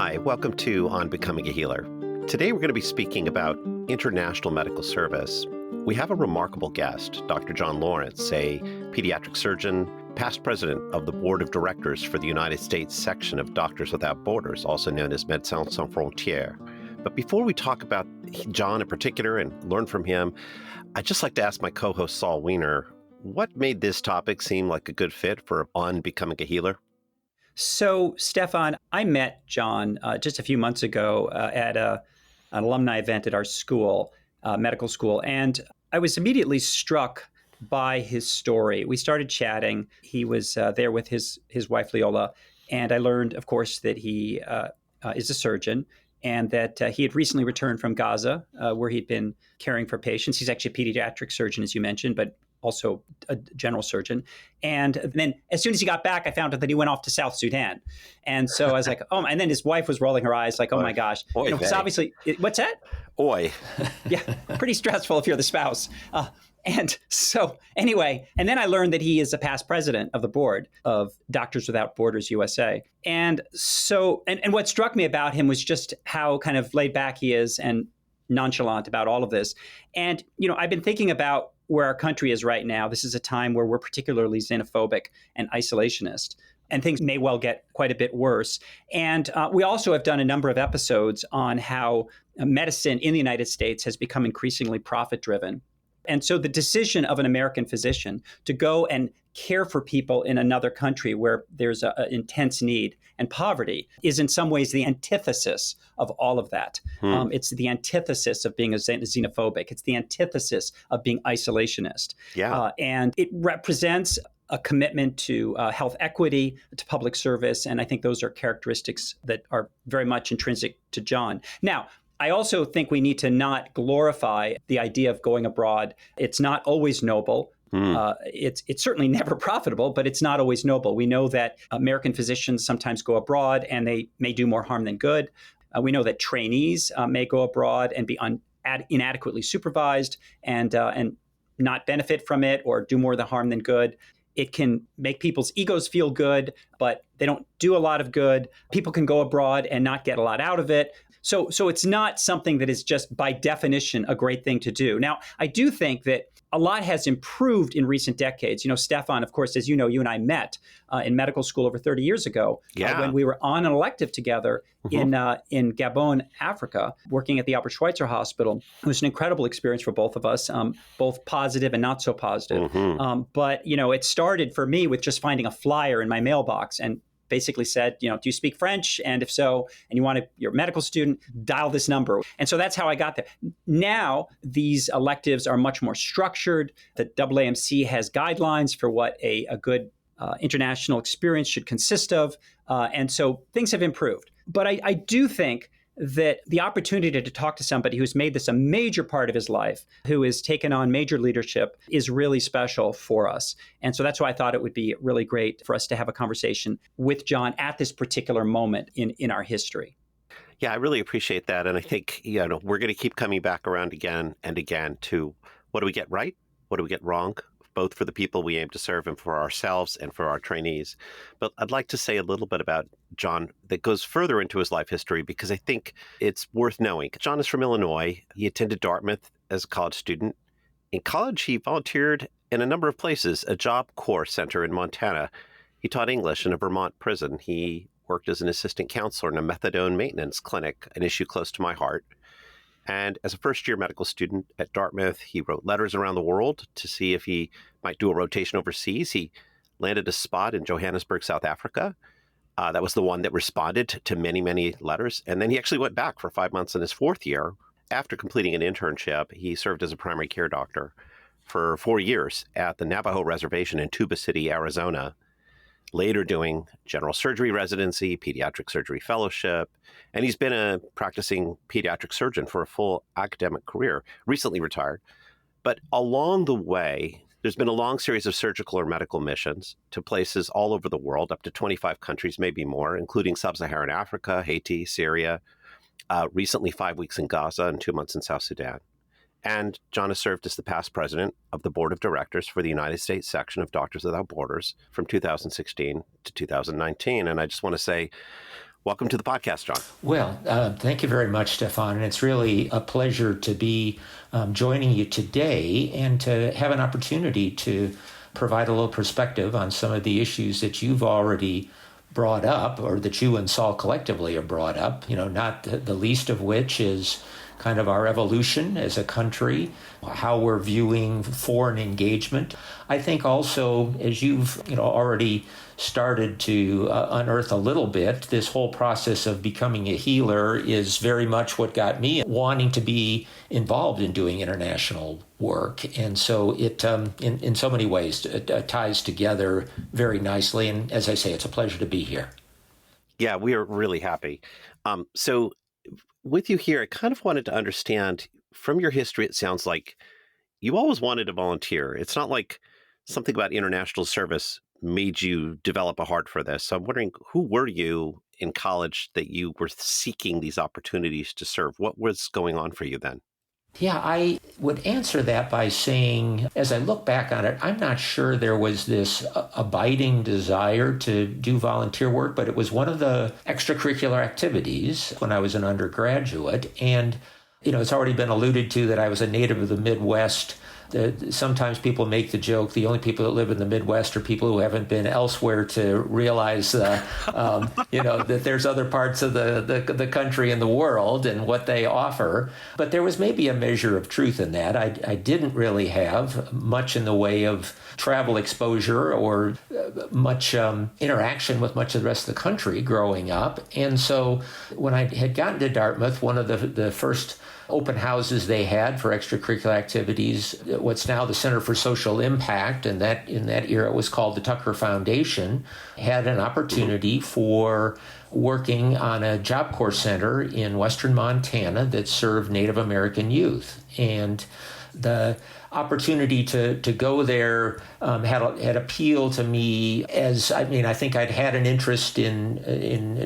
Hi, welcome to On Becoming a Healer. Today we're going to be speaking about international medical service. We have a remarkable guest, Dr. John Lawrence, a pediatric surgeon, past president of the board of directors for the United States section of Doctors Without Borders, also known as Médecins Sans Frontières. But before we talk about John in particular and learn from him, I'd just like to ask my co-host Saul Weiner, what made this topic seem like a good fit for On Becoming a Healer? So, Stefan, I met John just a few months ago at an alumni event at our school, medical school, and I was immediately struck by his story. We started chatting. He was there with his wife, Leola, and I learned, of course, that he is a surgeon and that he had recently returned from Gaza, where he'd been caring for patients. He's actually a pediatric surgeon, as you mentioned, but also a general surgeon. And then as soon as he got back, I found out that he went off to South Sudan. And so I was like, oh, and then his wife was rolling her eyes like, oh my gosh. Because obviously, what's that? Oi. Yeah, pretty stressful if you're the spouse. And so anyway, and then I learned that he is a past president of the board of Doctors Without Borders USA. And so, and what struck me about him was just how kind of laid back he is and nonchalant about all of this. And, I've been thinking about where our country is right now. This is a time where we're particularly xenophobic and isolationist, and things may well get quite a bit worse. And we also have done a number of episodes on how medicine in the United States has become increasingly profit-driven. And so the decision of an American physician to go and care for people in another country where there's an intense need and poverty is in some ways the antithesis of all of that. It's the antithesis of being a xenophobic. It's the antithesis of being isolationist. Yeah. And it represents a commitment to health equity, to public service. And I think those are characteristics that are very much intrinsic to John. Now, I also think we need to not glorify the idea of going abroad. It's not always noble. It's certainly never profitable, but it's not always noble. We know that American physicians sometimes go abroad and they may do more harm than good. We know that trainees may go abroad and be inadequately supervised and not benefit from it or do more of the harm than good. It can make people's egos feel good, but they don't do a lot of good. People can go abroad and not get a lot out of it. So it's not something that is just by definition a great thing to do. Now, I do think that a lot has improved in recent decades. Stefan, of course, as you know, you and I met in medical school over 30 years ago when we were on an elective together in Gabon, Africa, working at the Albert Schweitzer Hospital. It was an incredible experience for both of us, both positive and not so positive. But, it started for me with just finding a flyer in my mailbox and basically said, do you speak French? And if so, and you're a medical student, dial this number. And so that's how I got there. Now, these electives are much more structured. The AAMC has guidelines for what a good international experience should consist of. And so things have improved. But I do think that the opportunity to talk to somebody who's made this a major part of his life, who has taken on major leadership, is really special for us. And so that's why I thought it would be really great for us to have a conversation with John at this particular moment in our history. Yeah, I really appreciate that. And I think, we're going to keep coming back around again and again to what do we get right? What do we get wrong? Both for the people we aim to serve and for ourselves and for our trainees. But I'd like to say a little bit about John that goes further into his life history because I think it's worth knowing. John is from Illinois. He attended Dartmouth as a college student. In college, he volunteered in a number of places, a Job Corps center in Montana. He taught English in a Vermont prison. He worked as an assistant counselor in a methadone maintenance clinic, an issue close to my heart. And as a first-year medical student at Dartmouth, he wrote letters around the world to see if he might do a rotation overseas. He landed a spot in Johannesburg, South Africa. That was the one that responded to many, many letters. And then he actually went back for 5 months in his fourth year. After completing an internship, he served as a primary care doctor for 4 years at the Navajo Reservation in Tuba City, Arizona, later doing general surgery residency, pediatric surgery fellowship, and he's been a practicing pediatric surgeon for a full academic career, recently retired. But along the way, there's been a long series of surgical or medical missions to places all over the world, up to 25 countries, maybe more, including sub-Saharan Africa, Haiti, Syria, recently 5 weeks in Gaza and 2 months in South Sudan. And John has served as the past president of the board of directors for the United States section of Doctors Without Borders from 2016 to 2019. And I just want to say, Welcome to the podcast, John. Well, thank you very much, Stefan. And it's really a pleasure to be joining you today and to have an opportunity to provide a little perspective on some of the issues that you've already brought up, or that you and Saul collectively have brought up, not the least of which is kind of our evolution as a country, how we're viewing foreign engagement. I think also, as you've already started to unearth a little bit, this whole process of becoming a healer is very much what got me wanting to be involved in doing international work. And so it, in so many ways, ties together very nicely. And as I say, it's a pleasure to be here. Yeah, we are really happy. So with you here, I kind of wanted to understand from your history, it sounds like you always wanted to volunteer. It's not like something about international service made you develop a heart for this. So I'm wondering, who were you in college that you were seeking these opportunities to serve? What was going on for you then? Yeah, I would answer that by saying, as I look back on it, I'm not sure there was this abiding desire to do volunteer work, but it was one of the extracurricular activities when I was an undergraduate. And, it's already been alluded to that I was a native of the Midwest. Sometimes people make the joke, the only people that live in the Midwest are people who haven't been elsewhere to realize, that there's other parts of the country and the world and what they offer. But there was maybe a measure of truth in that. I didn't really have much in the way of travel exposure or much interaction with much of the rest of the country growing up. And so when I had gotten to Dartmouth, one of the first open houses they had for extracurricular activities, what's now the Center for Social Impact, and that in that era it was called the Tucker Foundation, had an opportunity for working on a Job Corps center in western Montana that served Native American youth. And the opportunity to go there had appealed to me, as I think I'd had an interest in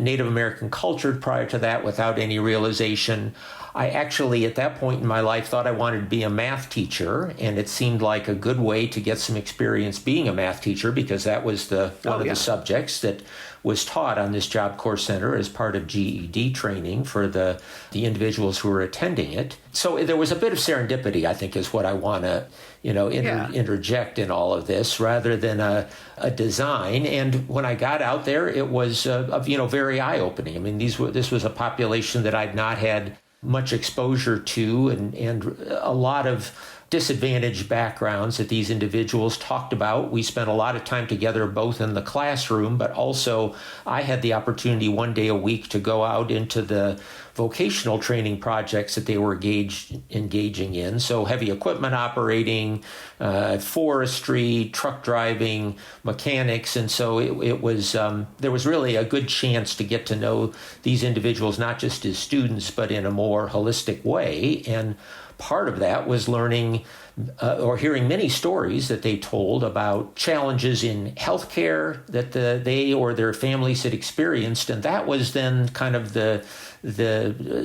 Native American culture prior to that without any realization. I actually, at that point in my life, thought I wanted to be a math teacher, and it seemed like a good way to get some experience being a math teacher, because that was one of the subjects that was taught on this Job Corps Center as part of GED training for the individuals who were attending it. So there was a bit of serendipity, I think, is what I want to interject in all of this, rather than a design. And when I got out there, it was very eye-opening. I mean, this was a population that I'd not had much exposure to, and a lot of disadvantaged backgrounds that these individuals talked about. We spent a lot of time together, both in the classroom, but also I had the opportunity one day a week to go out into the vocational training projects that they were engaging in. So heavy equipment operating, forestry, truck driving, mechanics. And so it was there was really a good chance to get to know these individuals, not just as students, but in a more holistic way. And part of that was learning or hearing many stories that they told about challenges in healthcare that they or their families had experienced. And that was then kind of the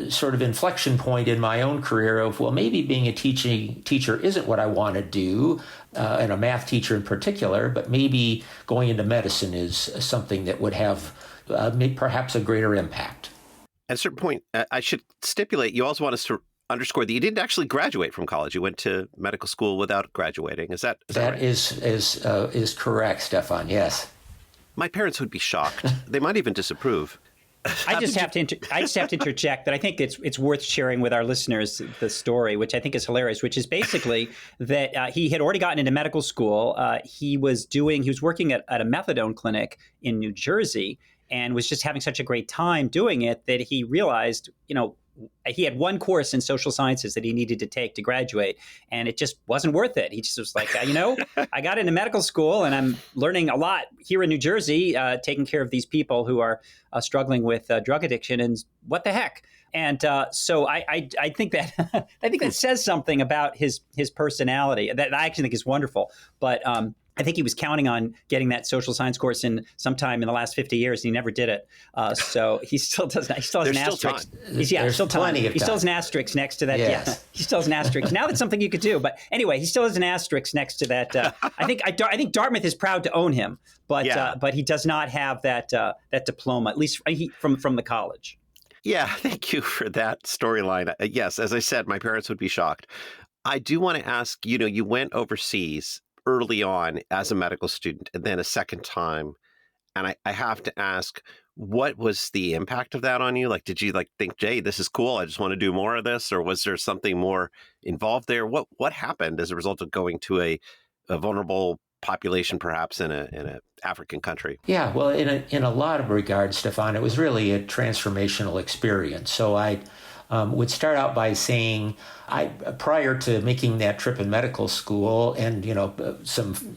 sort of inflection point in my own career of, well, maybe being a teacher isn't what I want to do, and a math teacher in particular, but maybe going into medicine is something that would have perhaps a greater impact. At a certain point, I should stipulate, you also want us to underscore that you didn't actually graduate from college. You went to medical school without graduating. Is that right? is correct, Stefan. Yes. My parents would be shocked. They might even disapprove. I just have to interject that I think it's worth sharing with our listeners the story, which I think is hilarious, which is basically that he had already gotten into medical school. He was working at a methadone clinic in New Jersey and was just having such a great time doing it that he realized, he had one course in social sciences that he needed to take to graduate, and it just wasn't worth it. He just was like, I got into medical school and I'm learning a lot here in New Jersey, taking care of these people who are struggling with drug addiction, and what the heck? And so I think that says something about his personality that I actually think is wonderful. But I think he was counting on getting that social science course in sometime in the last 50 years. And he never did it. So he still does not. He still has an asterisk. There's still plenty time. of He still time. has an asterisk next to that. Yes. Yeah, he still has an asterisk. Now that's something you could do. But anyway, he still has an asterisk next to that. I think Dartmouth is proud to own him, but he does not have that diploma, at least from the college. Yeah, thank you for that storyline. Yes, as I said, my parents would be shocked. I do want to ask, you went overseas early on as a medical student and then a second time. And I have to ask, what was the impact of that on you? Like, did you think, Jay, this is cool, I just want to do more of this? Or was there something more involved there? What happened as a result of going to a vulnerable population, perhaps in a African country? Yeah, well, in a lot of regards, Stefan, it was really a transformational experience. So I would start out by saying, prior to making that trip in medical school, and some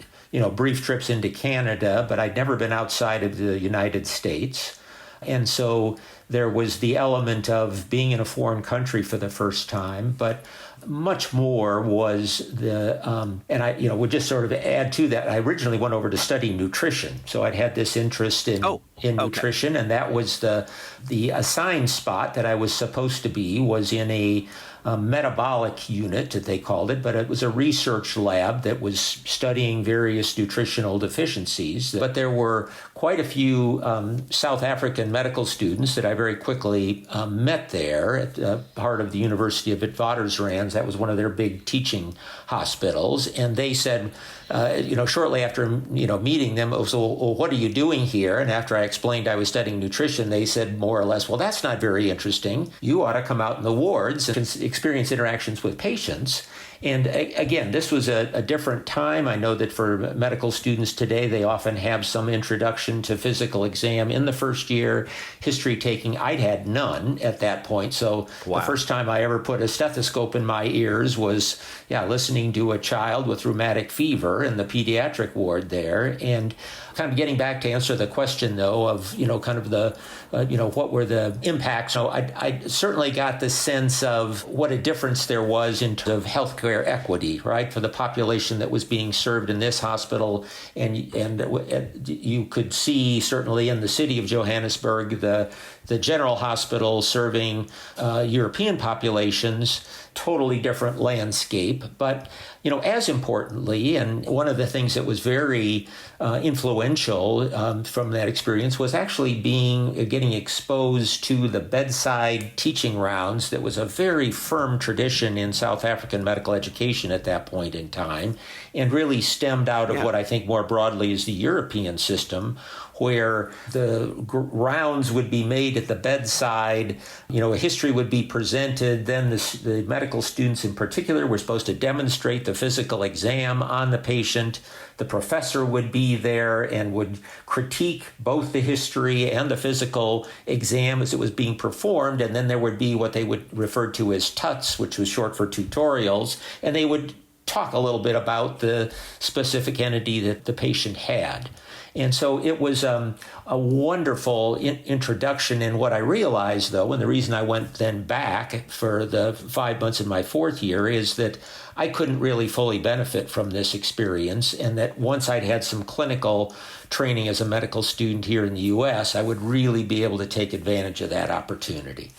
brief trips into Canada, but I'd never been outside of the United States, and so there was the element of being in a foreign country for the first time, but much more was and I would just sort of add to that. I originally went over to study nutrition, so I'd had this interest in nutrition, and that was the assigned spot that I was supposed to be was in a metabolic unit, that they called it, but it was a research lab that was studying various nutritional deficiencies. But there were quite a few South African medical students that I very quickly met there at part of the University of Witwatersrand. That was one of their big teaching hospitals. And they said, shortly after, meeting them, it was, well, what are you doing here? And after I explained I was studying nutrition, they said more or less, well, that's not very interesting. You ought to come out in the wards and experience interactions with patients. And again, this was a different time. I know that for medical students today, they often have some introduction to physical exam in the first year, history taking. I'd had none at that point. So The first time I ever put a stethoscope in my ears was, listening to a child with rheumatic fever in the pediatric ward there. And kind of getting back to answer the question, though, of, kind of the, what were the impacts? So I certainly got the sense of what a difference there was in terms of healthcare equity, right, for the population that was being served in this hospital. And you could see, certainly in the city of Johannesburg, the general hospital serving European populations, totally different landscape. But, as importantly, and one of the things that was very influential from that experience was actually getting exposed to the bedside teaching rounds. That was a very firm tradition in South African medical education at that point in time, and really stemmed out of what I think more broadly is the European system, where the rounds would be made at the bedside, a history would be presented, then the medical students in particular were supposed to demonstrate the physical exam on the patient. The professor would be there and would critique both the history and the physical exam as it was being performed, and then there would be what they would refer to as tuts, which was short for tutorials, and they would talk a little bit about the specific entity that the patient had. And so it was a wonderful introduction. And what I realized, though, and the reason I went then back for the 5 months in my fourth year, is that I couldn't really fully benefit from this experience, and that once I'd had some clinical training as a medical student here in the U.S., I would really be able to take advantage of that opportunity.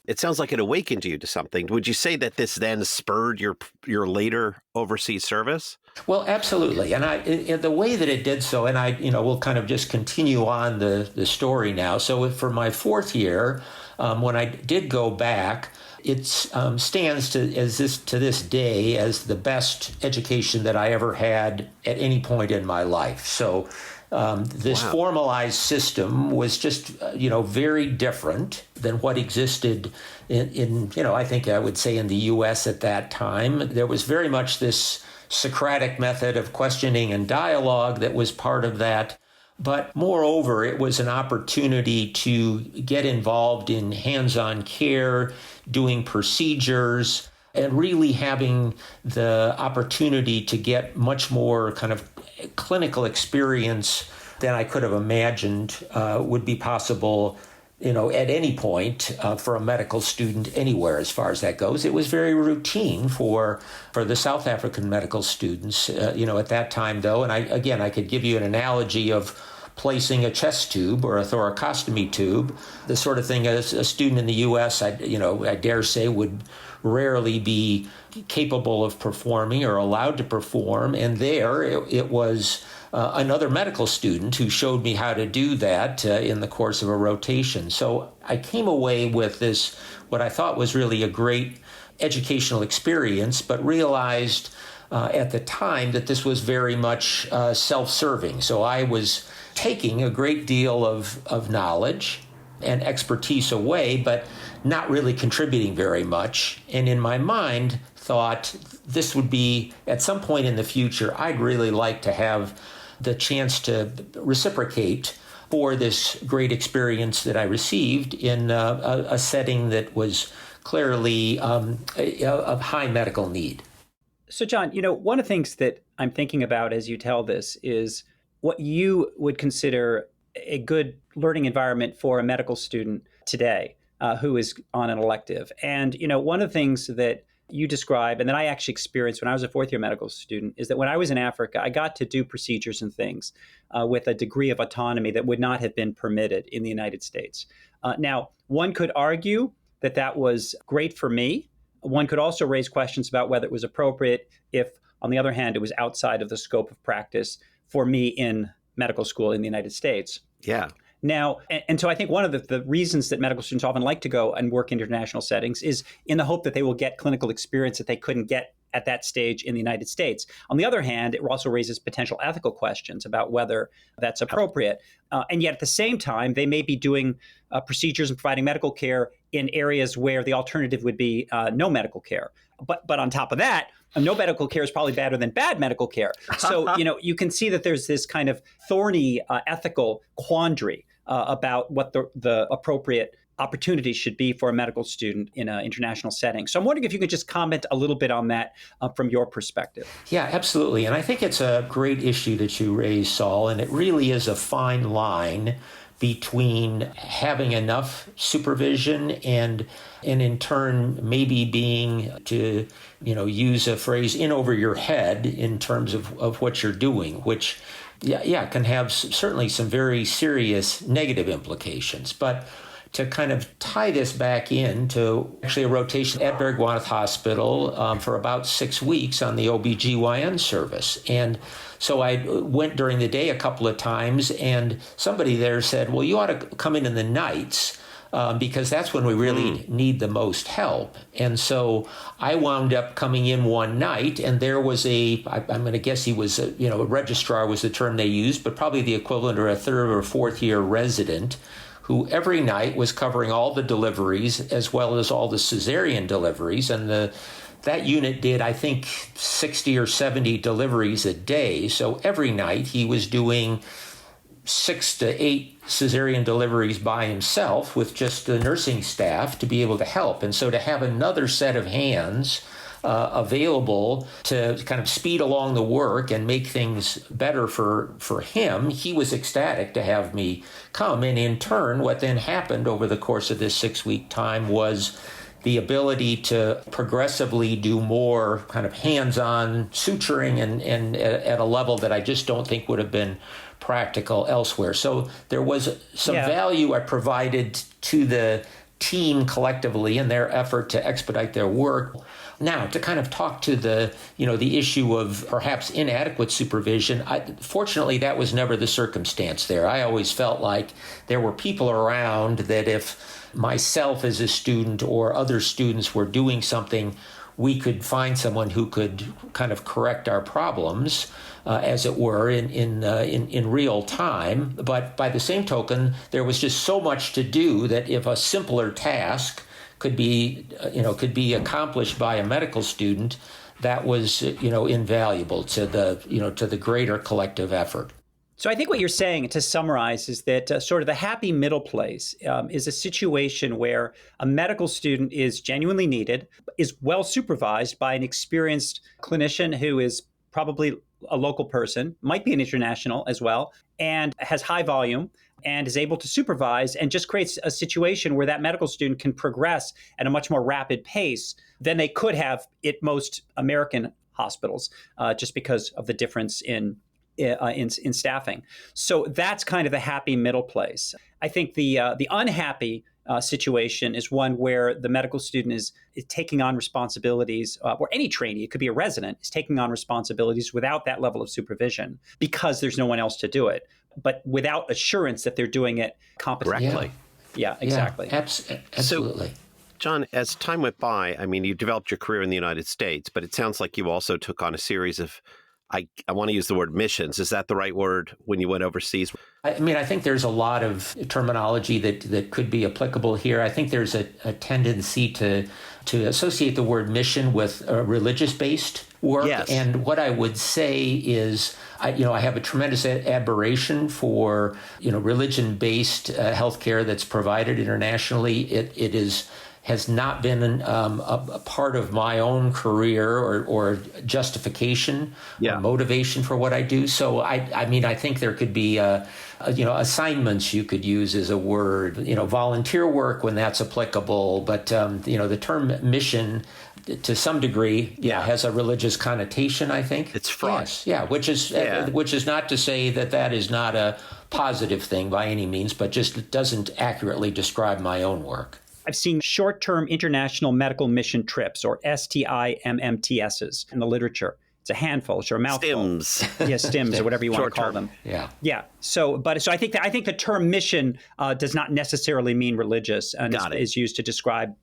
It sounds like it awakened you to something. Would you say that this then spurred your later overseas service? Well, absolutely. And the way that it did so, and we'll kind of just continue on the story now. So for my fourth year, when I did go back, it stands to this day as the best education that I ever had at any point in my life. So this formalized system was just, very different than what existed in I think I would say in the U.S. at that time. There was very much this Socratic method of questioning and dialogue that was part of that. But moreover, it was an opportunity to get involved in hands-on care, doing procedures, and really having the opportunity to get much more kind of clinical experience than I could have imagined would be possible at any point for a medical student anywhere as far as that goes. It was very routine for the South African medical students, at that time, though. And I could give you an analogy of placing a chest tube or a thoracostomy tube, the sort of thing as a student in the U.S., I dare say, would rarely be capable of performing or allowed to perform. And there it was another medical student who showed me how to do that in the course of a rotation. So I came away with this, what I thought was really a great educational experience, but realized at the time that this was very much self-serving. So I was taking a great deal of knowledge and expertise away, but not really contributing very much. And in my mind, thought this would be, at some point in the future, I'd really like to have the chance to reciprocate for this great experience that I received in a setting that was clearly of high medical need. So, John, one of the things that I'm thinking about as you tell this is what you would consider a good learning environment for a medical student today who is on an elective. And, one of the things that you describe, and that I actually experienced when I was a fourth year medical student, is that when I was in Africa, I got to do procedures and things with a degree of autonomy that would not have been permitted in the United States. Now, one could argue that that was great for me. One could also raise questions about whether it was appropriate if, on the other hand, it was outside of the scope of practice for me in medical school in the United States. Yeah. Now, and so I think one of the reasons that medical students often like to go and work in international settings is in the hope that they will get clinical experience that they couldn't get at that stage in the United States. On the other hand, it also raises potential ethical questions about whether that's appropriate. And yet at the same time, they may be doing procedures and providing medical care in areas where the alternative would be no medical care. But on top of that, no medical care is probably better than bad medical care. So, you can see that there's this kind of thorny ethical quandary about what the appropriate opportunities should be for a medical student in an international setting. So I'm wondering if you could just comment a little bit on that from your perspective. Yeah, absolutely. And I think it's a great issue that you raised, Saul, and it really is a fine line between having enough supervision and in turn maybe being, to use a phrase, in over your head in terms of what you're doing, which can have certainly some very serious negative implications. But to kind of tie this back into actually a rotation at Bergwanath Hospital for about 6 weeks on the OBGYN service. And so I went during the day a couple of times, and somebody there said, well, you ought to come in the nights because that's when we really need the most help. And so I wound up coming in one night, and there was I'm going to guess he was, a registrar was the term they used, but probably the equivalent of a third or fourth year resident, who every night was covering all the deliveries as well as all the cesarean deliveries. And that unit did, I think, 60 or 70 deliveries a day. So every night he was doing 6 to 8 cesarean deliveries by himself with just the nursing staff to be able to help. And so to have another set of hands available to kind of speed along the work and make things better for him, he was ecstatic to have me come. And in turn, what then happened over the course of this 6-week time was the ability to progressively do more kind of hands-on suturing and at a level that I just don't think would have been practical elsewhere. So there was some value I provided to the team collectively in their effort to expedite their work. Now, to kind of talk to the issue of perhaps inadequate supervision, fortunately, that was never the circumstance there. I always felt like there were people around that if myself as a student or other students were doing something, we could find someone who could kind of correct our problems, as it were, in real time. But by the same token, there was just so much to do that if a simpler task could be accomplished by a medical student, that was invaluable to the greater collective effort. So I think what you're saying, to summarize, is that sort of the happy middle place is a situation where a medical student is genuinely needed, is well supervised by an experienced clinician who is probably a local person, might be an international as well, and has high volume, and is able to supervise, and just creates a situation where that medical student can progress at a much more rapid pace than they could have at most American hospitals, just because of the difference in staffing. So that's kind of the happy middle place. I think the unhappy situation is one where the medical student is taking on responsibilities, or any trainee, it could be a resident, is taking on responsibilities without that level of supervision because there's no one else to do it, but without assurance that they're doing it competently. Correctly. Yeah, exactly. Yeah, absolutely. So, John, as time went by, I mean, you developed your career in the United States, but it sounds like you also took on a series of, I want to use the word missions. Is that the right word when you went overseas? I mean, I think there's a lot of terminology that could be applicable here. I think there's a tendency to associate the word mission with religious-based work. Yes. And what I would say is, I have a tremendous admiration for, religion-based healthcare that's provided internationally. It has not been a part of my own career or justification or motivation for what I do. So I think there could be assignments you could use as a word, volunteer work when that's applicable. But the term mission, to some degree, has a religious connotation, I think. It's fraught. Yes, which is not to say that is not a positive thing by any means, but just doesn't accurately describe my own work. I've seen short-term international medical mission trips, or STIMMTSs, in the literature. It's a handful, or a mouthful. STIMs. Yeah, STIMs, or whatever you want to call them. Yeah. Yeah. So I think the term mission does not necessarily mean religious, and is used to describe.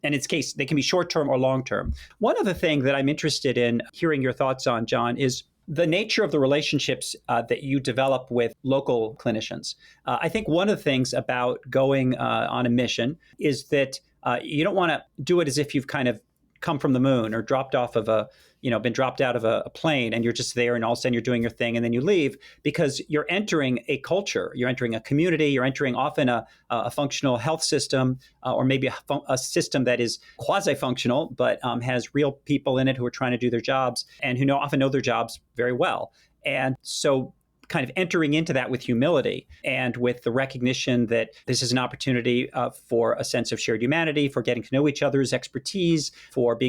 In its case, they can be short-term or long-term. One other thing that I'm interested in hearing your thoughts on, John, is the nature of the relationships that you develop with local clinicians. I think one of the things about going on a mission is that you don't want to do it as if you've kind of come from the moon or dropped off of been dropped out of a plane, and you're just there, and all of a sudden you're doing your thing and then you leave, because you're entering a culture, you're entering a community, you're entering often a functional health system, or maybe a system that is quasi-functional, but has real people in it who are trying to do their jobs and who often know their jobs very well. And so kind of entering into that with humility and with the recognition that this is an opportunity for a sense of shared humanity, for getting to know each other's expertise, for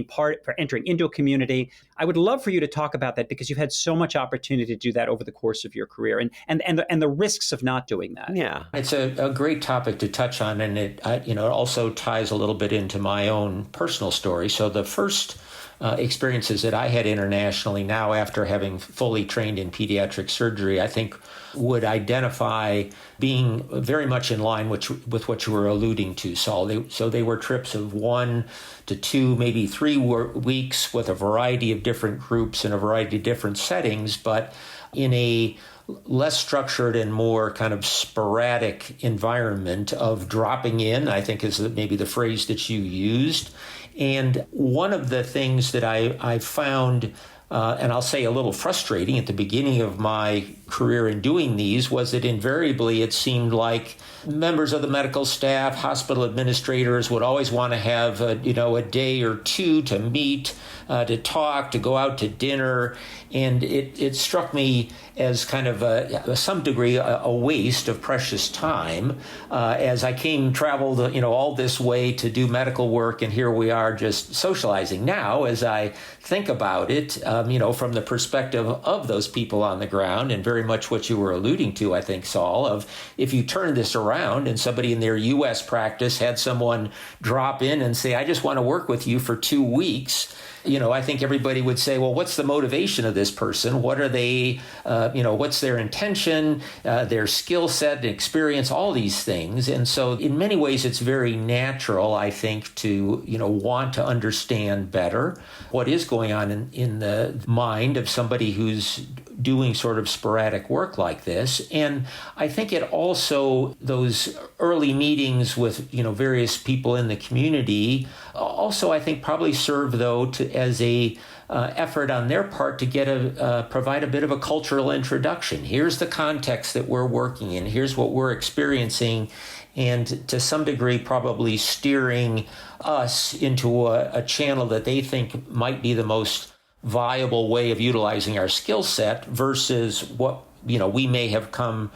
entering into a community. I would love for you to talk about that, because you've had so much opportunity to do that over the course of your career, and the risks of not doing that. Yeah, it's a great topic to touch on, and it also ties a little bit into my own personal story. So the first experiences that I had internationally, now after having fully trained in pediatric surgery, I think would identify being very much in line with what you were alluding to, Saul. So they were trips of 1 to 2, maybe 3 weeks with a variety of different groups in a variety of different settings, but in a less structured and more kind of sporadic environment of dropping in, I think is maybe the phrase that you used. And one of the things that I found, and I'll say a little frustrating at the beginning of my career in doing these, was that invariably it seemed like members of the medical staff, hospital administrators would always want to have a day or two to meet, to talk, to go out to dinner. And it struck me as kind of some degree a waste of precious time, as I traveled all this way to do medical work, and here we are just socializing. Now, as I think about it, from the perspective of those people on the ground, and very much what you were alluding to, I think, Saul, of if you turn this around and somebody in their U.S. practice had someone drop in and say, I just want to work with you for 2 weeks, I think everybody would say, well, what's the motivation of this person? What are they, what's their intention, their skill set and experience, all these things. And so in many ways, it's very natural, I think, to, want to understand better what is going on in the mind of somebody who's doing sort of sporadic work like this. And I think it also, those early meetings with, various people in the community also, I think, probably serve, though, as a effort on their part to provide a bit of a cultural introduction. Here's the context that we're working in. Here's what we're experiencing. And to some degree, probably steering us into a channel that they think might be the most viable way of utilizing our skill set versus what we may have come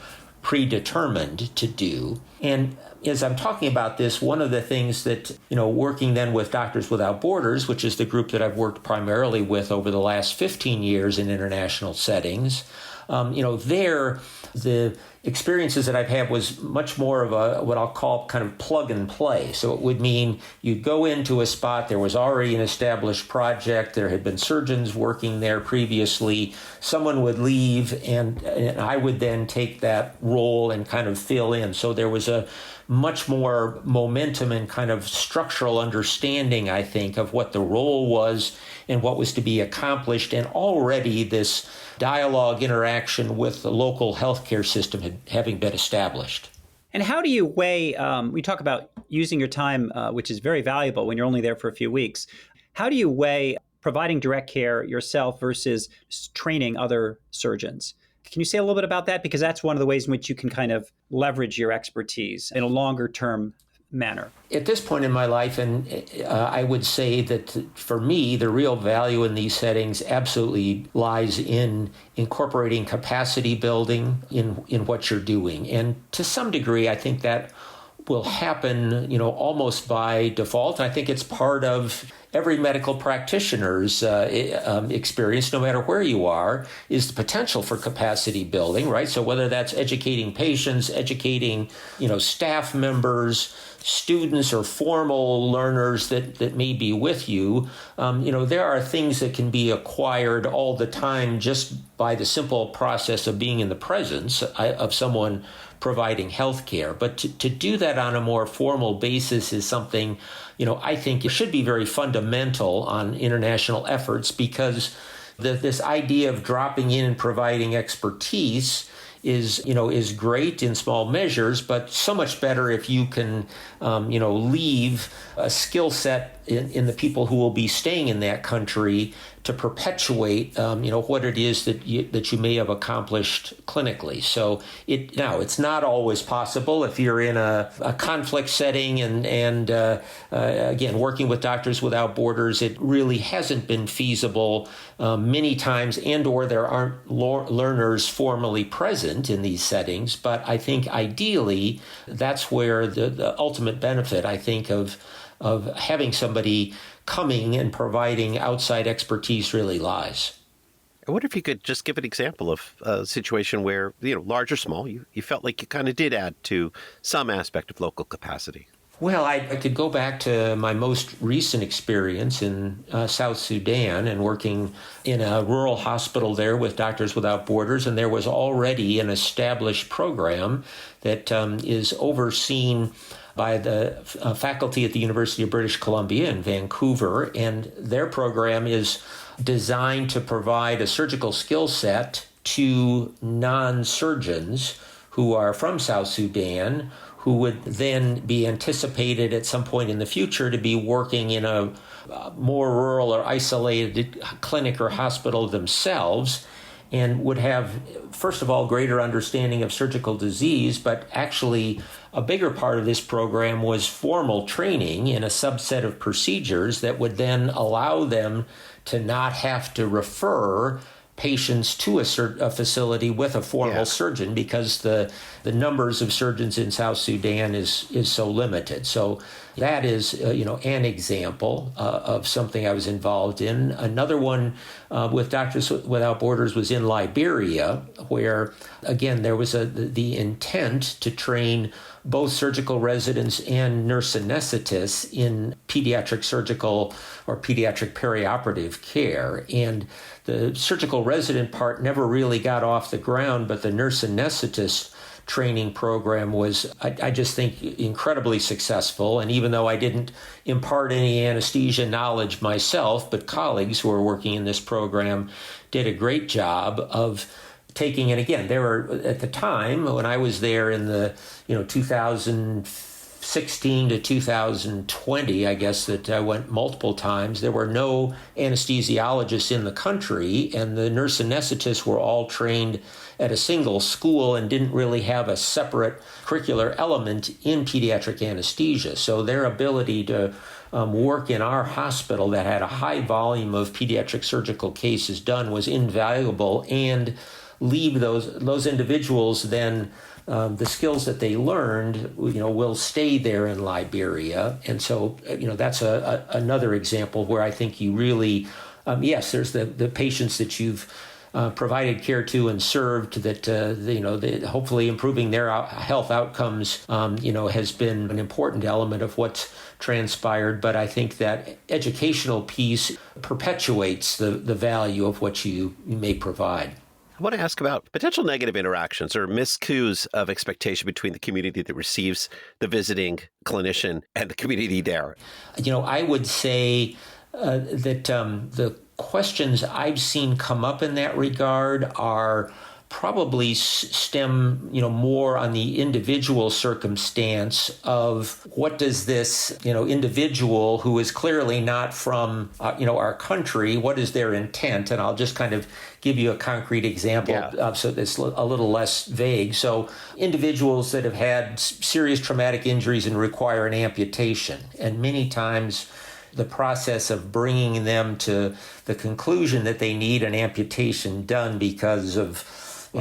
predetermined to do. And as I'm talking about this, one of the things that, working then with Doctors Without Borders, which is the group that I've worked primarily with over the last 15 years in international settings, there, the experiences that I've had was much more of a what I'll call kind of plug and play. So it would mean you'd go into a spot, there was already an established project, there had been surgeons working there previously, someone would leave, and I would then take that role and kind of fill in. So there was a much more momentum and kind of structural understanding, I think, of what the role was and what was to be accomplished, and already this dialogue interaction with the local healthcare system having been established. And how do you weigh, we talk about using your time, which is very valuable when you're only there for a few weeks. How do you weigh providing direct care yourself versus training other surgeons? Can you say a little bit about that? Because that's one of the ways in which you can kind of leverage your expertise in a longer term manner. At this point in my life, and I would say that for me, the real value in these settings absolutely lies in incorporating capacity building in what you're doing. And to some degree, I think that will happen, almost by default. I think it's part of every medical practitioner's experience, no matter where you are, is the potential for capacity building, right? So whether that's educating patients, educating, staff members, students, or formal learners that may be with you, there are things that can be acquired all the time just by the simple process of being in the presence of someone providing health care. But to do that on a more formal basis is something, I think it should be very fundamental on international efforts, because this idea of dropping in and providing expertise is great in small measures, but so much better if you can, leave a skill set in the people who will be staying in that country to perpetuate, what it is that you may have accomplished clinically. So it's not always possible if you're in a conflict setting, and again, working with Doctors Without Borders, it really hasn't been feasible many times, or there aren't learners formally present in these settings. But I think ideally, that's where the ultimate benefit, I think, of having somebody coming and providing outside expertise really lies. I wonder if you could just give an example of a situation where, large or small, you felt like you kind of did add to some aspect of local capacity. Well, I could go back to my most recent experience in South Sudan and working in a rural hospital there with Doctors Without Borders, and there was already an established program that is overseen by the faculty at the University of British Columbia in Vancouver, and their program is designed to provide a surgical skill set to non-surgeons who are from South Sudan, who would then be anticipated at some point in the future to be working in a more rural or isolated clinic or hospital themselves, and would have, first of all, greater understanding of surgical disease, but actually a bigger part of this program was formal training in a subset of procedures that would then allow them to not have to refer patients to a facility with a formal surgeon, because the numbers of surgeons in South Sudan is so limited. So that is an example of something I was involved in. Another one with Doctors Without Borders was in Liberia, where again there was the intent to train both surgical residents and nurse anesthetists in pediatric surgical or pediatric perioperative care. And the surgical resident part never really got off the ground, but the nurse anesthetist training program was, I just think, incredibly successful. And even though I didn't impart any anesthesia knowledge myself, but colleagues who were working in this program did a great job of taking, and again, there were, at the time when I was there in the 2016 to 2020, I guess, that I went multiple times, there were no anesthesiologists in the country, and the nurse anesthetists were all trained at a single school and didn't really have a separate curricular element in pediatric anesthesia. So their ability to work in our hospital that had a high volume of pediatric surgical cases done was invaluable, and leave those individuals then the skills that they learned, will stay there in Liberia. And so, that's another example where I think you really, yes, there's the patients that you've provided care to and served that, hopefully improving their health outcomes, has been an important element of what's transpired. But I think that educational piece perpetuates the value of what you may provide. I want to ask about potential negative interactions or miscues of expectation between the community that receives the visiting clinician and the community there. I would say that the questions I've seen come up in that regard are probably stem, more on the individual circumstance of what does this, individual who is clearly not from, our country, what is their intent? And I'll just kind of give you a concrete example so it's a little less vague. So individuals that have had serious traumatic injuries and require an amputation, and many times the process of bringing them to the conclusion that they need an amputation done because of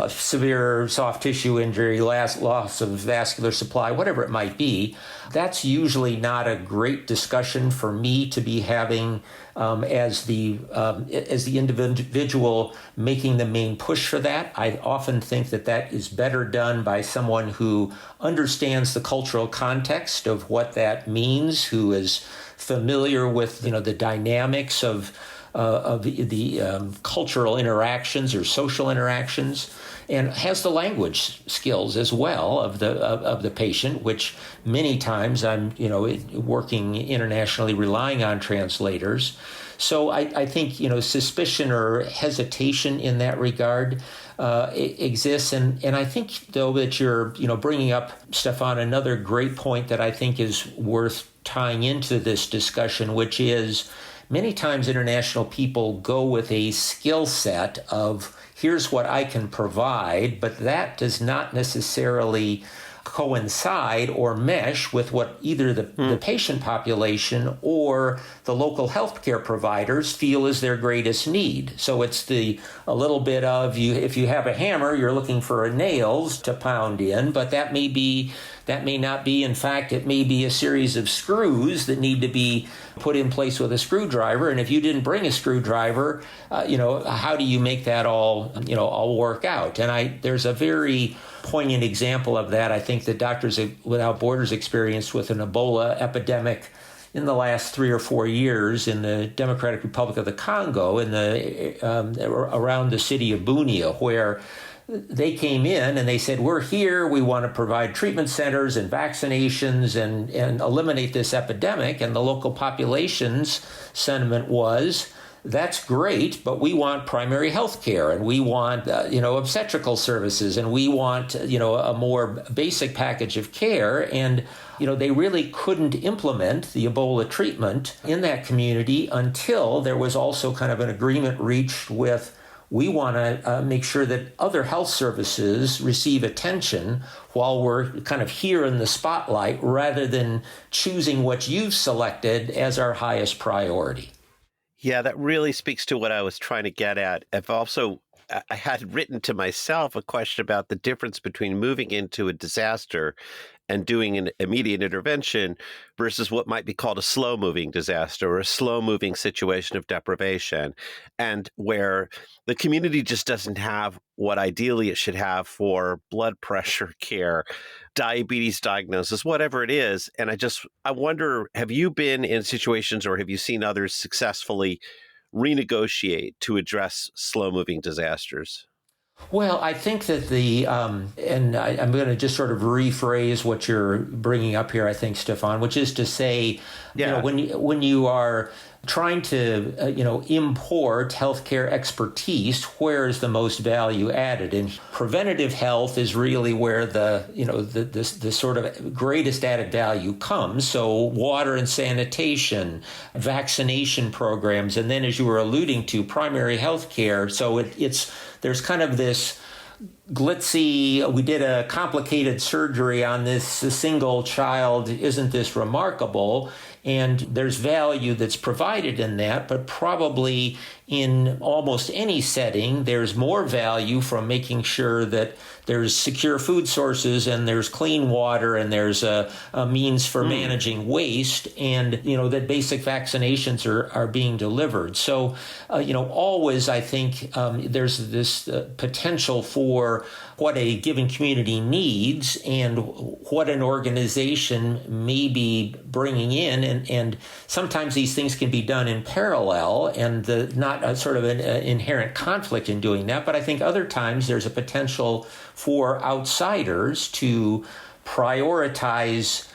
severe soft tissue injury, loss of vascular supply, whatever it might be, that's usually not a great discussion for me to be having as the individual making the main push for that. I often think that is better done by someone who understands the cultural context of what that means, who is familiar with the dynamics of the cultural interactions or social interactions, and has the language skills as well of the patient, which many times I'm working internationally relying on translators. So I think suspicion or hesitation in that regard exists, and I think though that you're bringing up, Stefan, another great point that I think is worth tying into this discussion, which is many times international people go with a skill set of here's what I can provide, but that does not necessarily coincide or mesh with what either the patient population or the local healthcare providers feel is their greatest need. So it's a little bit of if you have a hammer, you're looking for nails to pound in, but that may not be. In fact, it may be a series of screws that need to be put in place with a screwdriver. And if you didn't bring a screwdriver, how do you make that all work out? And there's a very poignant example of that. I think that Doctors Without Borders experienced with an Ebola epidemic in the last 3 or 4 years in the Democratic Republic of the Congo, around the city of Bunia, where they came in and they said, we're here, we want to provide treatment centers and vaccinations and eliminate this epidemic. And the local population's sentiment was, that's great, but we want primary health care, and we want obstetrical services, and we want a more basic package of care. And they really couldn't implement the Ebola treatment in that community until there was also kind of an agreement reached with, we want to make sure that other health services receive attention while we're kind of here in the spotlight, rather than choosing what you've selected as our highest priority. Yeah, that really speaks to what I was trying to get at. I had written to myself a question about the difference between moving into a disaster and doing an immediate intervention versus what might be called a slow-moving disaster or a slow-moving situation of deprivation, and where the community just doesn't have what ideally it should have for blood pressure care, diabetes diagnosis, whatever it is. And I wonder, have you been in situations or have you seen others successfully renegotiate to address slow-moving disasters? Well, I think that I'm going to just sort of rephrase what you're bringing up here, I think, Stefan, which is to say, when you are trying to, import healthcare expertise, where is the most value added? And preventative health is really where the sort of greatest added value comes. So water and sanitation, vaccination programs, and then, as you were alluding to, primary health care. So there's kind of this glitzy, we did a complicated surgery on this single child, isn't this remarkable? And there's value that's provided in that, but probably in almost any setting, there's more value from making sure that there's secure food sources and there's clean water and there's a means for managing waste, and that basic vaccinations are being delivered. So always I think there's this potential for what a given community needs and what an organization may be bringing in, and sometimes these things can be done in parallel, and not a sort of an inherent conflict in doing that. But I think other times there's a potential for outsiders to prioritize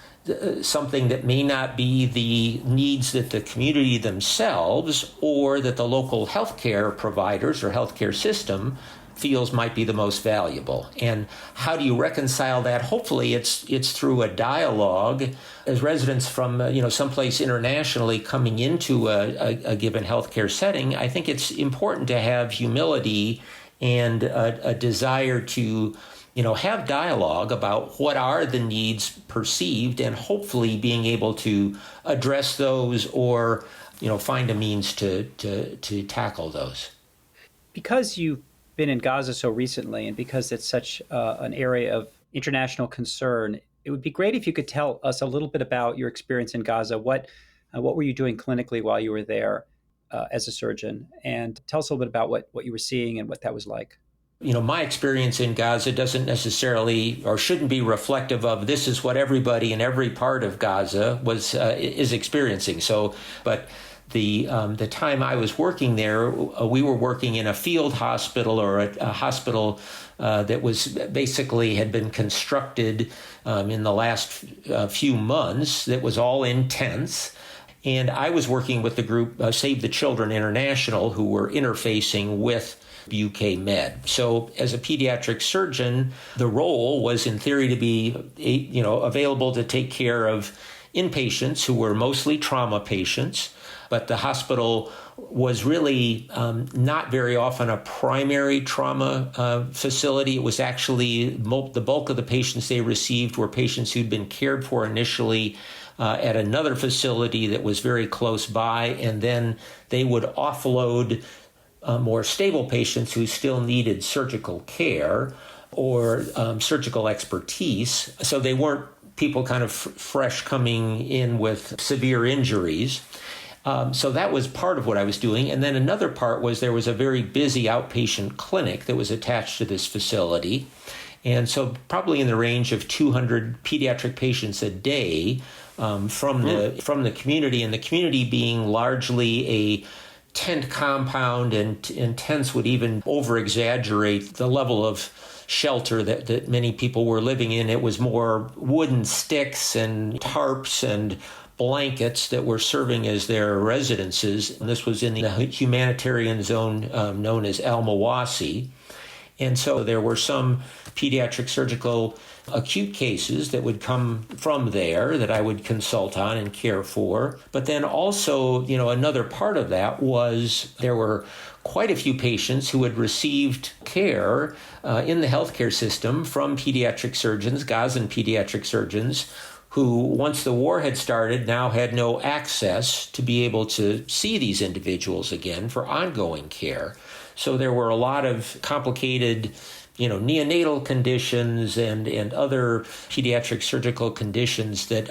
something that may not be the needs that the community themselves or that the local healthcare providers or healthcare system feels might be the most valuable. And how do you reconcile that? Hopefully it's through a dialogue. As residents from someplace internationally coming into a given healthcare setting, I think it's important to have humility and a desire to have dialogue about what are the needs perceived, and hopefully being able to address those or find a means to tackle those. Because you've been in Gaza so recently, and because it's such an area of international concern, it would be great if you could tell us a little bit about your experience in Gaza. What were you doing clinically while you were there as a surgeon? And tell us a little bit about what you were seeing and what that was like. My experience in Gaza doesn't necessarily or shouldn't be reflective of this is what everybody in every part of Gaza is experiencing. So, but the time I was working there, we were working in a field hospital or a hospital that was basically had been constructed in the last few months. That was all in tents. And I was working with the group Save the Children International, who were interfacing with UK Med. So as a pediatric surgeon, the role was in theory to be, available to take care of inpatients who were mostly trauma patients. But the hospital was really not very often a primary trauma facility. It was actually the bulk of the patients they received were patients who'd been cared for initially at another facility that was very close by, and then they would offload more stable patients who still needed surgical care or surgical expertise. So they weren't people kind of fresh coming in with severe injuries. So that was part of what I was doing. And then another part was there was a very busy outpatient clinic that was attached to this facility. And so probably in the range of 200 pediatric patients a day from the community, and the community being largely a tent compound, and tents would even over-exaggerate the level of shelter that many people were living in. It was more wooden sticks and tarps and blankets that were serving as their residences. And this was in the humanitarian zone known as Al Mawasi. And so there were some pediatric surgical acute cases that would come from there that I would consult on and care for. But then also, another part of that was there were quite a few patients who had received care in the healthcare system from pediatric surgeons, Gazan pediatric surgeons, who, once the war had started, now had no access to be able to see these individuals again for ongoing care. So there were a lot of complicated, neonatal conditions and other pediatric surgical conditions that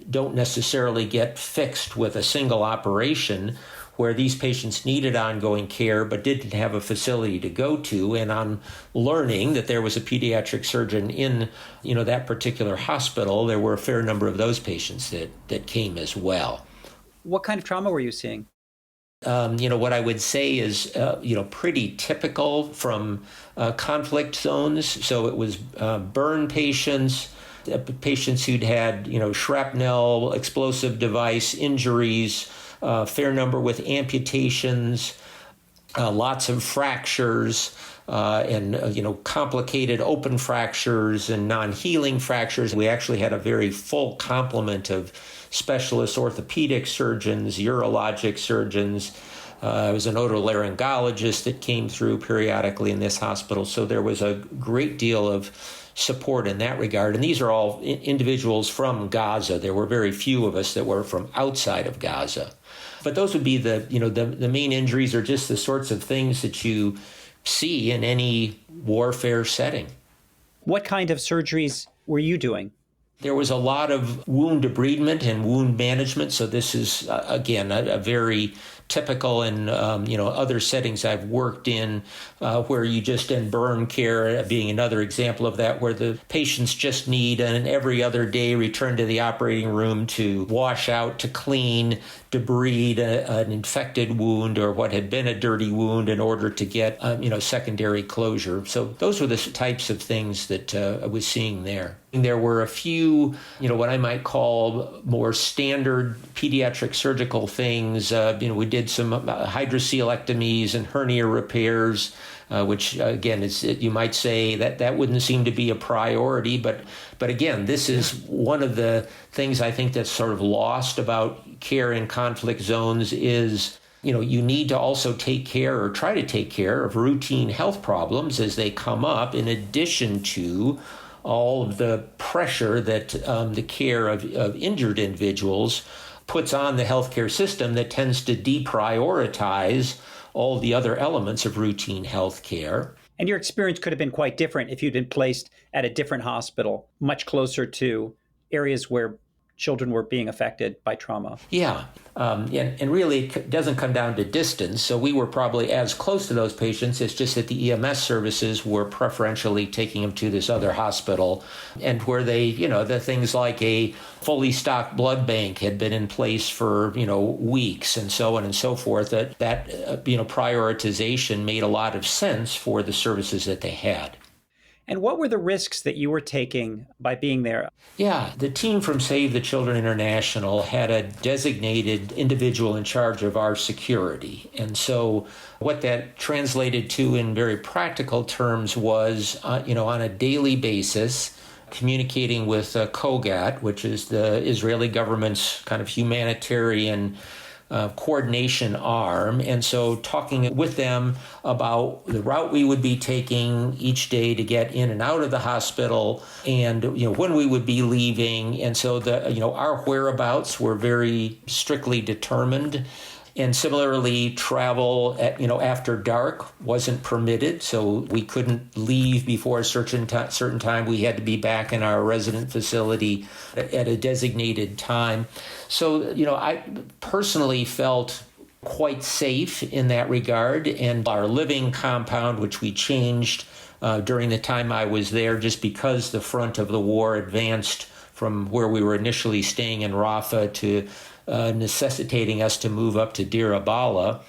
don't necessarily get fixed with a single operation, where these patients needed ongoing care but didn't have a facility to go to. And on learning that there was a pediatric surgeon in, that particular hospital, there were a fair number of those patients that came as well. What kind of trauma were you seeing? What I would say is, pretty typical from conflict zones. So it was burn patients, patients who'd had, shrapnel, explosive device injuries, a fair number with amputations, lots of fractures, and complicated open fractures and non-healing fractures. We actually had a very full complement of specialist orthopedic surgeons, urologic surgeons, I was an otolaryngologist that came through periodically in this hospital. So there was a great deal of support in that regard. And these are all individuals from Gaza. There were very few of us that were from outside of Gaza. But those would be the main injuries, or just the sorts of things that you see in any warfare setting. What kind of surgeries were you doing? There was a lot of wound debridement and wound management. So this is, again, a very typical in other settings I've worked in, where you just in burn care being another example of that, where the patients just need an every other day return to the operating room to wash out, to clean, debride an infected wound or what had been a dirty wound in order to get secondary closure. So those were the types of things that I was seeing there. There were a few, what I might call more standard pediatric surgical things. We did some hydrocelectomies and hernia repairs, which again is, you might say that wouldn't seem to be a priority, but again, this is one of the things I think that's sort of lost about care in conflict zones is, you need to also take care or try to take care of routine health problems as they come up, in addition to all of the pressure that the care of injured individuals puts on the healthcare system that tends to deprioritize all the other elements of routine health care. And your experience could have been quite different if you'd been placed at a different hospital, much closer to areas where children were being affected by trauma. Yeah, and really it doesn't come down to distance. So we were probably as close to those patients. It's just that the EMS services were preferentially taking them to this other hospital, and where they, the things like a fully stocked blood bank had been in place for, weeks and so on and so forth, that prioritization made a lot of sense for the services that they had. And what were the risks that you were taking by being there? Yeah, the team from Save the Children International had a designated individual in charge of our security. And so what that translated to in very practical terms was, on a daily basis, communicating with COGAT, which is the Israeli government's kind of humanitarian coordination arm, and so talking with them about the route we would be taking each day to get in and out of the hospital, and when we would be leaving, and so our whereabouts were very strictly determined. And similarly, travel after dark wasn't permitted, so we couldn't leave before a certain time. We had to be back in our resident facility at a designated time. So, I personally felt quite safe in that regard. And our living compound, which we changed during the time I was there, just because the front of the war advanced from where we were initially staying in Rafah to necessitating us to move up to Deir Abala.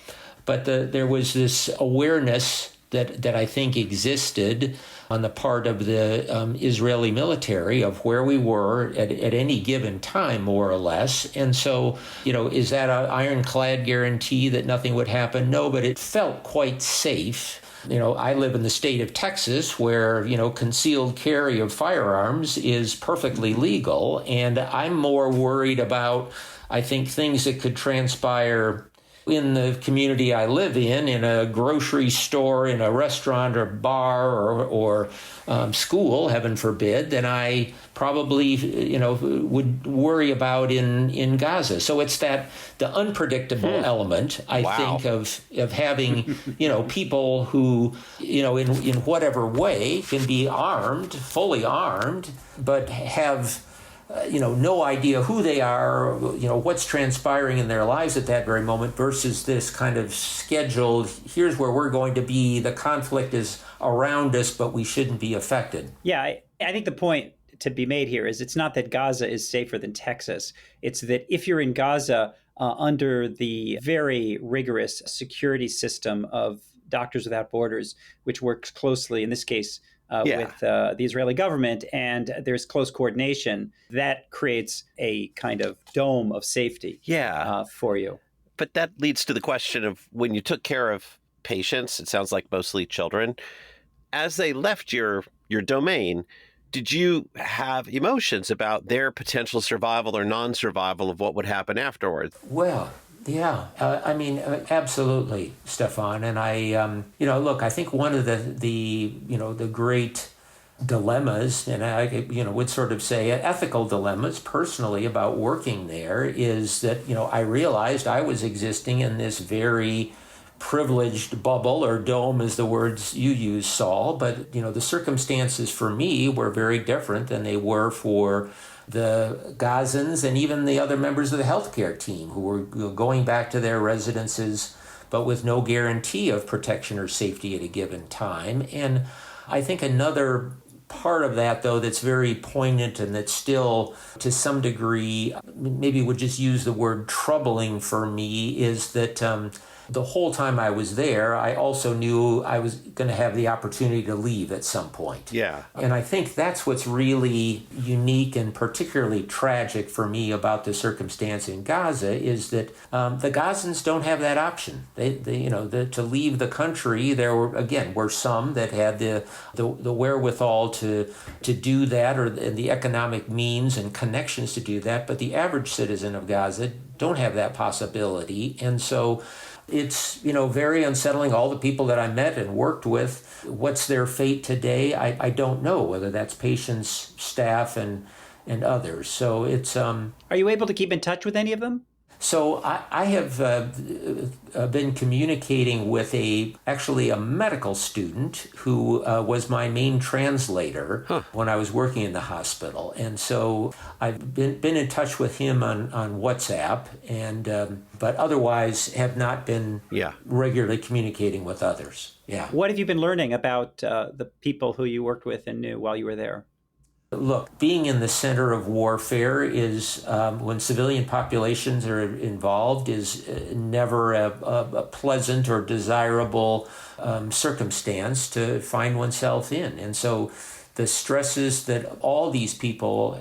But there was this awareness that I think existed on the part of the Israeli military of where we were at any given time, more or less. And so, is that an ironclad guarantee that nothing would happen? No, but it felt quite safe. I live in the state of Texas where, concealed carry of firearms is perfectly legal. And I'm more worried about, I think, things that could transpire in the community I live in a grocery store, in a restaurant or bar or school, heaven forbid, than I probably, would worry about in Gaza. So it's the unpredictable element, I think, of having, people who, in whatever way can be armed, fully armed, but have no idea who they are, what's transpiring in their lives at that very moment, versus this kind of scheduled, here's where we're going to be, the conflict is around us, but we shouldn't be affected. Yeah, I think the point to be made here is it's not that Gaza is safer than Texas. It's that if you're in Gaza under the very rigorous security system of Doctors Without Borders, which works closely, in this case, with the Israeli government, and there's close coordination, that creates a kind of dome of safety for you. But that leads to the question of when you took care of patients, it sounds like mostly children, as they left your domain, did you have emotions about their potential survival or non-survival of what would happen afterwards? Well, Yeah, absolutely, Stefan. And look, I think one of the great dilemmas, and I, would sort of say ethical dilemmas personally about working there is that, I realized I was existing in this very privileged bubble or dome is the words you use, Saul. But, the circumstances for me were very different than they were for the Gazans and even the other members of the healthcare team who were going back to their residences, but with no guarantee of protection or safety at a given time. And I think another part of that, though, that's very poignant and that's still, to some degree, maybe would just use the word troubling for me, is that the whole time I was there, I also knew I was going to have the opportunity to leave at some point. Yeah. And I think that's what's really unique and particularly tragic for me about the circumstance in Gaza is that the Gazans don't have that option. To leave the country, there were some that had the wherewithal to do that or the economic means and connections to do that, but the average citizen of Gaza don't have that possibility. And so it's, very unsettling. All the people that I met and worked with, what's their fate today? I don't know, whether that's patients, staff, and others. So it's... Are you able to keep in touch with any of them? So I have been communicating with actually a medical student who was my main translator when I was working in the hospital. And so I've been in touch with him on WhatsApp, and but otherwise have not been regularly communicating with others. Yeah. What have you been learning about the people who you worked with and knew while you were there? Look, being in the center of warfare is, when civilian populations are involved, is never a pleasant or desirable circumstance to find oneself in. And so the stresses that all these people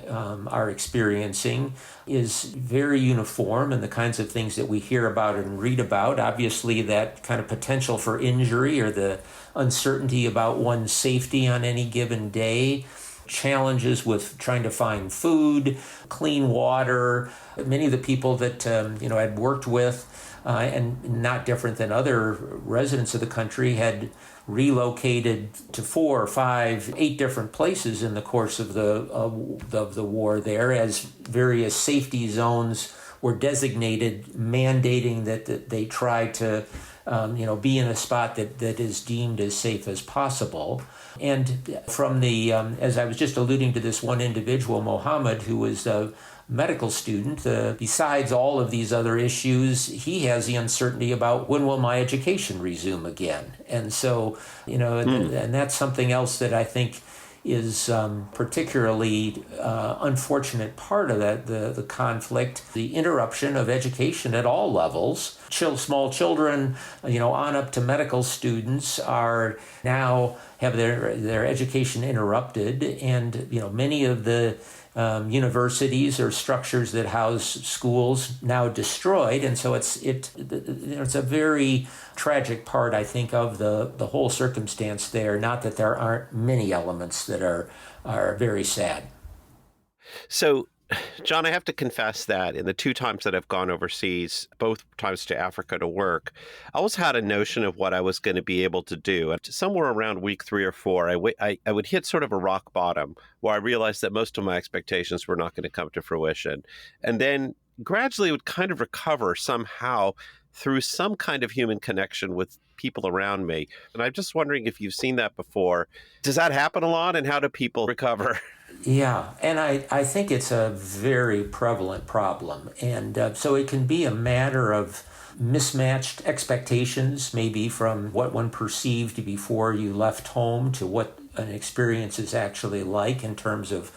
are experiencing is very uniform, and the kinds of things that we hear about and read about. Obviously, that kind of potential for injury or the uncertainty about one's safety on any given day, challenges with trying to find food, clean water. Many of the people that I'd worked with, and not different than other residents of the country, had relocated to 4, 5, 8 different places in the course of the war there, as various safety zones were designated, mandating that they try to be in a spot that is deemed as safe as possible. And from as I was just alluding to this one individual, Mohammed, who was a medical student, besides all of these other issues, he has the uncertainty about when will my education resume again. And so, and that's something else that I think is particularly unfortunate part of the conflict. The interruption of education at all levels. Small children, on up to medical students are now have their education interrupted, and many of the universities or structures that house schools now destroyed, and so it's a very tragic part, I think, of the whole circumstance there. Not that there aren't many elements that are very sad. So, John, I have to confess that in the 2 times that I've gone overseas, both times to Africa to work, I always had a notion of what I was going to be able to do. And somewhere around week 3 or 4, I would hit sort of a rock bottom where I realized that most of my expectations were not going to come to fruition. And then gradually would kind of recover somehow through some kind of human connection with people around me. And I'm just wondering if you've seen that before. Does that happen a lot, and how do people recover? Yeah, and I think it's a very prevalent problem. And so it can be a matter of mismatched expectations, maybe from what one perceived before you left home to what an experience is actually like in terms of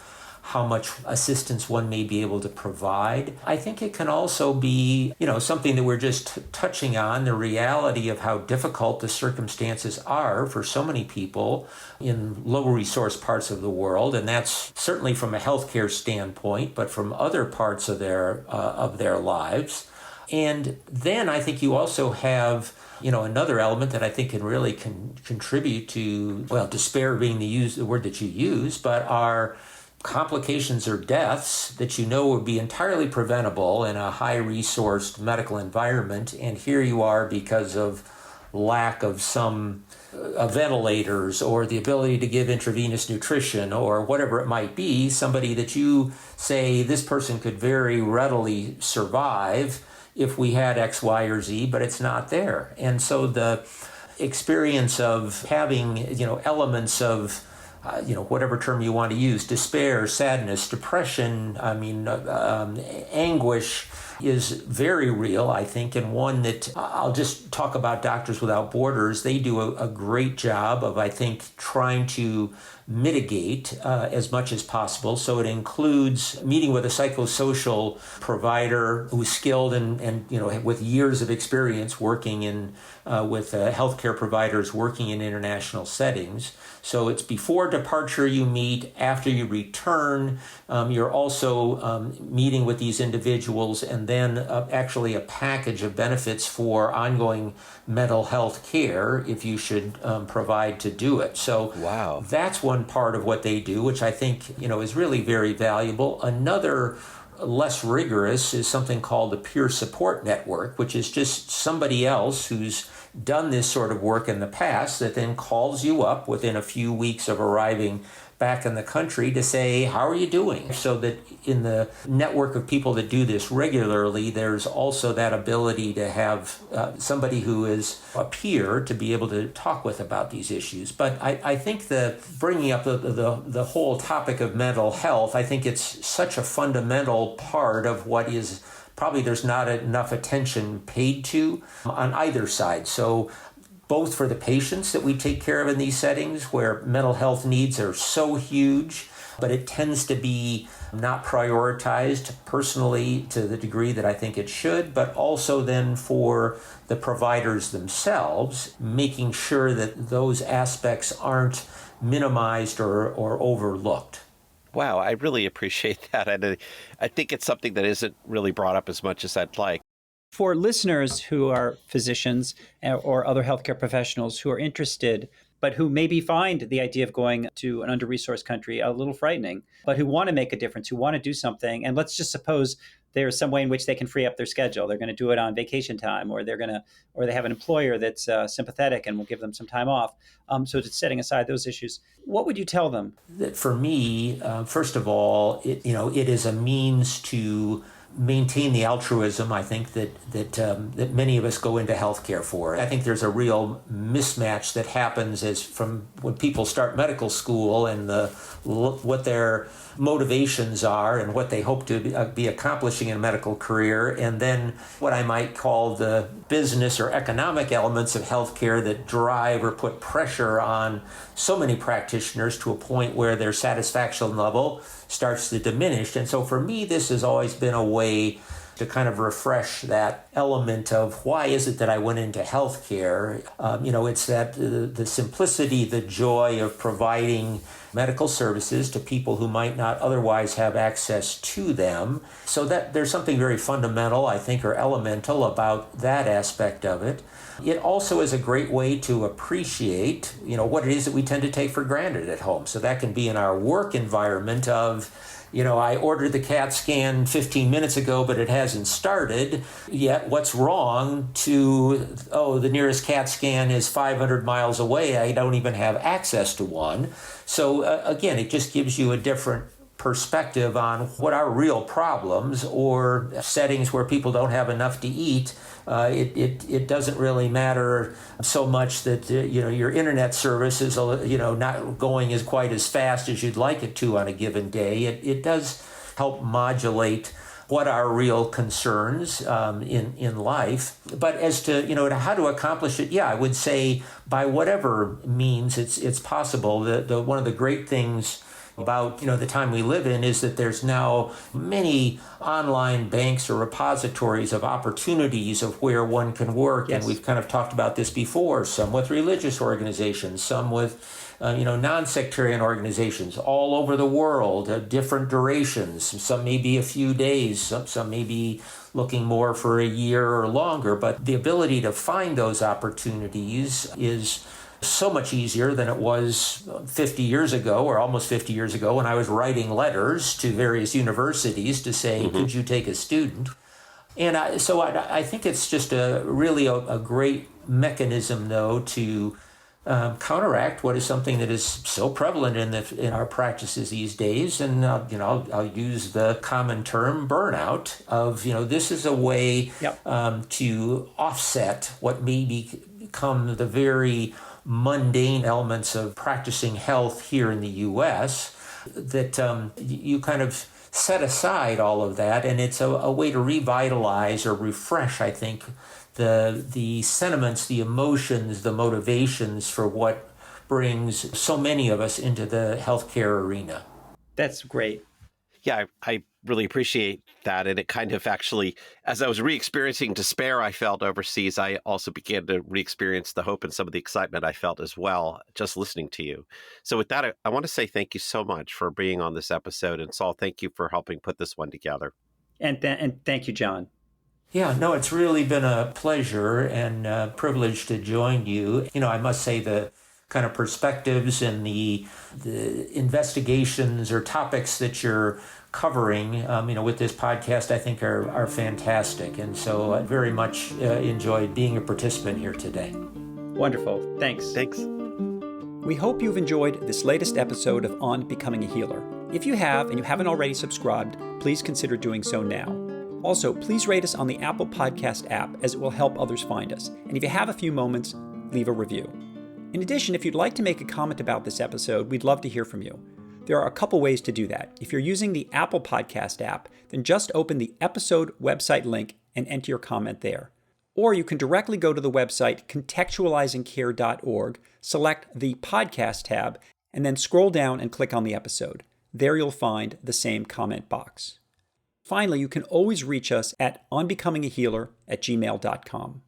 how much assistance one may be able to provide. I think it can also be, something that we're just touching on, the reality of how difficult the circumstances are for so many people in low resource parts of the world. And that's certainly from a healthcare standpoint, but from other parts of their lives. And then I think you also have another element that I think can really contribute to, despair being the word that you use, but are complications or deaths that you know would be entirely preventable in a high-resourced medical environment, and here you are because of lack of some ventilators or the ability to give intravenous nutrition or whatever it might be, somebody that you say this person could very readily survive if we had X, Y, or Z, but it's not there. And so the experience of having, elements of whatever term you want to use, despair, sadness, depression, anguish is very real, I think, and one that I'll just talk about Doctors Without Borders. They do a great job of, I think, trying to mitigate as much as possible. So it includes meeting with a psychosocial provider who's skilled and with years of experience working with healthcare providers working in international settings. So it's before departure you meet, after you return, you're also meeting with these individuals, and then actually a package of benefits for ongoing mental health care if you should provide to do it. So wow, that's one part of what they do, which I think is really very valuable. Another less rigorous is something called the peer support network, which is just somebody else who's done this sort of work in the past that then calls you up within a few weeks of arriving back in the country to say, how are you doing? So that in the network of people that do this regularly, there's also that ability to have somebody who is a peer to be able to talk with about these issues. But I think that bringing up the whole topic of mental health, I think it's such a fundamental part of what is probably there's not enough attention paid to on either side. So both for the patients that we take care of in these settings where mental health needs are so huge, but it tends to be not prioritized personally to the degree that I think it should, but also then for the providers themselves, making sure that those aspects aren't minimized or overlooked. Wow, I really appreciate that. And I think it's something that isn't really brought up as much as I'd like. For listeners who are physicians or other healthcare professionals who are interested, but who maybe find the idea of going to an under-resourced country a little frightening, but who want to make a difference, who want to do something, and let's just suppose there's some way in which they can free up their schedule. They're going to do it on vacation time, or they have an employer that's sympathetic and will give them some time off. So just setting aside those issues, what would you tell them? That for me, first of all, it is a means to maintain the altruism, I think, that many of us go into healthcare for. I think there's a real mismatch that happens as from when people start medical school and what their motivations are and what they hope to be accomplishing in a medical career, and then what I might call the business or economic elements of healthcare that drive or put pressure on so many practitioners to a point where their satisfaction level starts to diminish. And so for me, this has always been a way to kind of refresh that element of why is it that I went into healthcare? It's that the simplicity, the joy of providing medical services to people who might not otherwise have access to them. So that there's something very fundamental, I think, or elemental about that aspect of it. It also is a great way to appreciate, what it is that we tend to take for granted at home. So that can be in our work environment of, I ordered the CAT scan 15 minutes ago, but it hasn't started yet. What's wrong the nearest CAT scan is 500 miles away. I don't even have access to one. So again, it just gives you a different perspective on what are real problems or settings where people don't have enough to eat. It doesn't really matter so much that your internet service is not going as quite as fast as you'd like it to on a given day. It does help modulate what are real concerns in life. But as to how to accomplish it, I would say by whatever means it's possible. The one of the great things about the time we live in is that there's now many online banks or repositories of opportunities of where one can work. Yes. And we've kind of talked about this before, some with religious organizations, some with non-sectarian organizations all over the world, different durations. Some may be a few days, some may be looking more for a year or longer, but the ability to find those opportunities is so much easier than it was 50 years ago, or almost 50 years ago, when I was writing letters to various universities to say, could you take a student? And I think it's just really a great mechanism, though, to counteract what is something that is so prevalent in our practices these days. And I'll use the common term burnout of, this is a way to offset what may become the very mundane elements of practicing health here in the U.S., that you kind of set aside all of that, and it's a way to revitalize or refresh, I think, the sentiments, the emotions, the motivations for what brings so many of us into the healthcare arena. That's great. Yeah, I really appreciate that. And it kind of actually, as I was re-experiencing despair I felt overseas, I also began to re-experience the hope and some of the excitement I felt as well, just listening to you. So with that, I want to say thank you so much for being on this episode. And Saul, thank you for helping put this one together. And thank you, John. Yeah, no, it's really been a pleasure and a privilege to join you. I must say the kind of perspectives and the investigations or topics that you're covering, with this podcast, I think are fantastic. And so I very much enjoyed being a participant here today. Wonderful. Thanks. Thanks. We hope you've enjoyed this latest episode of On Becoming a Healer. If you have and you haven't already subscribed, please consider doing so now. Also, please rate us on the Apple Podcast app, as it will help others find us. And if you have a few moments, leave a review. In addition, if you'd like to make a comment about this episode, we'd love to hear from you. There are a couple ways to do that. If you're using the Apple Podcast app, then just open the episode website link and enter your comment there. Or you can directly go to the website contextualizingcare.org, select the podcast tab, and then scroll down and click on the episode. There you'll find the same comment box. Finally, you can always reach us at onbecomingahealer@gmail.com.